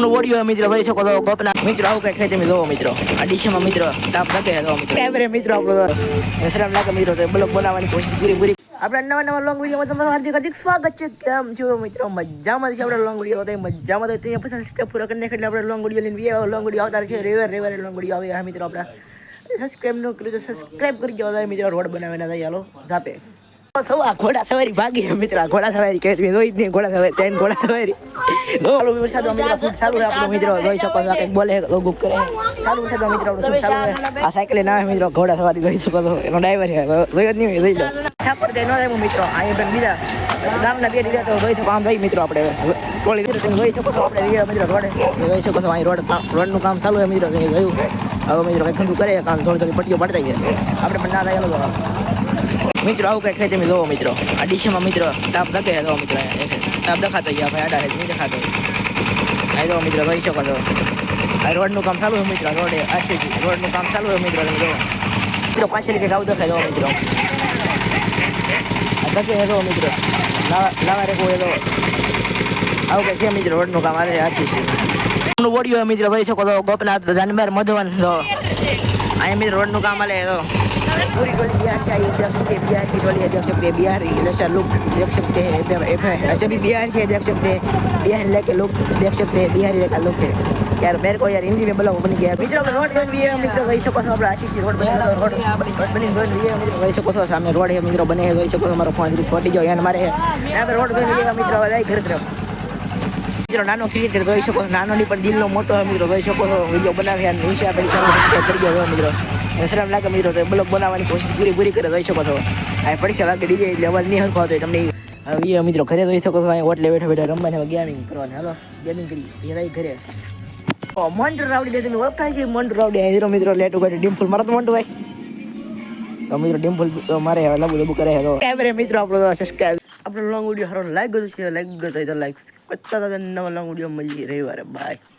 Audio મિત્રો જોઈ શકો છો ગોપના મિત્રો આવું કઈ તમે જોવો મિત્રો આ ડીશમાં મિત્રો તાપ લાગે તો મિત્રો કેમેરે મિત્રો આપણો શરમ લાગે મિત્રો તો બ્લોગ બનાવવાની કોશિશ પૂરી આપણે નવા લોંગ વિડીયોમાં તમારું હાર્દિક સ્વાગત છે. કેમ છો મિત્રો? મજામાં છે આપણે લોંગ વિડીયો તો મજામાં તો ત્યાં પછી સબસ્ક્રાઇબ પૂરા કરીને એટલે આપણે લોંગ વિડીયો લઈને લોંગ વિડીયો આવતા છે રેવર લોંગ વિડીયો આવે હા મિત્રો આપણા સબસ્ક્રાઇબ ન કર્યું તો સબસ્ક્રાઇબ કરી દેવા મિત્રો રોડ બનાવીને જાય હાલો જાપે ઘોડા સવારી ભાગી મિત્રો ઘોડા સવારી કે જોઈ જ નહીં ઘોડા સવારી ત્રણ ઘોડા સવારી વરસાદ મિત્રો ફૂટ સારું આપણો મિત્રો જોઈ શકો છો કંઈક બોલે ગુપ કરે ચાલુ વરસાદ મિત્રો આપણું શું ચાલુ આ સાયકલ ના મિત્રો ઘોડા સવારી જોઈ શકો છો એનો ડ્રાઈવર છે જોઈ જ નહીં જોઈ લો ઠાકોર દે નો આવ્યો મિત્રો અહીં પણ બીજા ગામના બે દીધા તો જોઈ શકો આમ ભાઈ મિત્રો આપણે ટોળી તમે જોઈ શકો છો આપણે મિત્રો રોડ જોઈ શકો છો અહીં રોડનું કામ ચાલુ છે મિત્રો જોયું હવે મિત્રો કંઈક ખંડું કરે કામ થોડી પટ્ટીઓ પડતા ગયા આપણે પણ ના થાય મિત્રો આવું કંઈક તમે જોવો મિત્રો આ ડીશમાં મિત્રો તાપ લાગે તો મિત્રો તાપ દેખાતો ગયા ભાઈ આડા નહીં દેખાતો અહીં જો મિત્રો જોઈ શકો છો આ રોડનું કામ ચાલુ છે મિત્રો રોડનું કામ ચાલુ છે મિત્રો તમે જો મિત્રો પાછળ કંઈક આવું દેખાય જો મિત્રો આ તકે હેલો મિત્રો લાવા રે કોઈ આવું કંઈક છે મિત્રો રોડનું કામ આવે આછી છે ઓડિયો મિત્રો જોઈ શકો છો ગોપનાથ જાનબાર મધવન જો અહીંયા મિત્રો રોડનું કામ આલે તો पूरी टोली बिहार की आई देख सकते हैं बिहार की टोली देख सकते हैं बिहार जैसा लुक देख सकते हैं ऐसे भी बिहार से देख सकते हैं बिहार लेके लुक देख सकते हैं बिहारी का लुक है यार मेरे को यार हिंदी में बोला बन गया मित्रों रोड बन गया मित्रों वही सको सब आशीष रोड बने रोड बनी बन गया मित्रों वही सको सब सामने रोड है मित्रों बने हैं वही सको हमारा फोन फोटी जो है हमारे यहाँ पे रोड बन गया मित्रों वाला घर तरफ મિત્રો નાનો ક્રિએટર જોઈ શકો નાનો ની પણ દિલનો મોટો મિત્રો જોઈ શકો છો વિડીયો બનાવ્યા નીચે આપેલી ચેનલ સબસ્ક્રાઇબ કરી દો મિત્રો શરમ લાગે મિત્રો તો બ્લોગ બનાવવાની કોશિશ પૂરી કરે જોઈ શકો છો આ પરીક્ષા લાગે ડીજે એટલે અવાજ નહીં હરખો આવતો તમને હવે મિત્રો ઘરે જોઈ શકો છો અહીં ઓટલે બેઠા રમવાને ગેમિંગ કરવાની હાલો ગેમિંગ કરી એ ઘરે મોન્ટર રાવડી દે તમે ઓળખાય છે મોન્ટર રાવડી હીરો મિત્રો લેટ ઉગાડી ડિમ્પલ મારો તો મોન્ટુ ભાઈ તો મિત્રો ડિમ્પલ મારે લબુ કરે તો કેમેરે મિત્રો આપણો સબસ્ક્રાઇબ આપણો લોંગ વિડીયો સારો લાગ્યો છે લાગ્યો તો લાઈક કરતા નવા લોંગ વિડીયો મળીએ રવિવારે બાય.